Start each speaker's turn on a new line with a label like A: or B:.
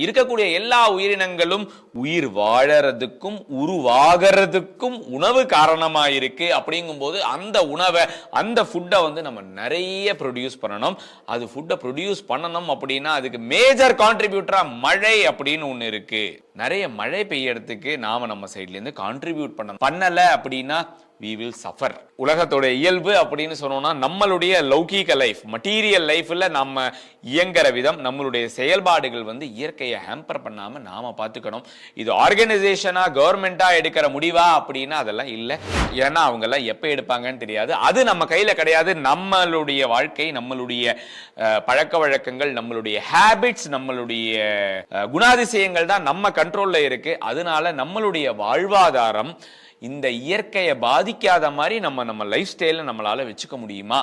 A: இருக்கக்கூடிய எல்லா உயிரினங்களும் உயிர் வாழறதுக்கும் உருவாகிறதுக்கும் உணவு காரணமா இருக்கு. அப்படிங்கும்போது அந்த உணவை அந்த ஃபுட்டை நம்ம நிறைய ப்ரொடியூஸ் பண்ணணும். அது ஃபுட்டை ப்ரொடியூஸ் பண்ணணும் அப்படின்னா அதுக்கு மேஜர் கான்ட்ரிபியூட்டரா மழை அப்படின்னு ஒண்ணு இருக்கு. நிறைய மழை பெய்யறதுக்கு நாம நம்ம சைட்ல இருந்து கான்ட்ரிபியூட் பண்ணல அப்படின்னா we will suffer. உலகத்தோட இயல்பு அப்படின்னு சொன்னோம்னா நம்மளுடைய லௌகீக லைஃப் மட்டீரியல் லைஃப்ல நம்ம இயங்குற விதம் நம்மளுடைய செயல்பாடுகள் இயற்கையை ஹேம்பர் பண்ணாம நாம பார்த்துக்கணும். இது ஆர்கனைசேஷனா கவர்மெண்டா எடுக்கிற முடிவா அப்படின்னா அதெல்லாம் இல்லை. ஏன்னா அவங்க எல்லாம் எப்ப எடுப்பாங்கன்னு தெரியாது. அது நம்ம கையில கிடையாது. நம்மளுடைய வாழ்க்கை, நம்மளுடைய பழக்க வழக்கங்கள், நம்மளுடைய ஹேபிட்ஸ், நம்மளுடைய குணாதிசயங்கள் தான் நம்ம கண்ட்ரோல்ல இருக்கு. அதனால நம்மளுடைய வாழ்வாதாரம் இந்த இயற்கையை பாதிக்காத மாதிரி நம்ம லைஃப் ஸ்டைல நம்மளால வச்சுக்க முடியுமா?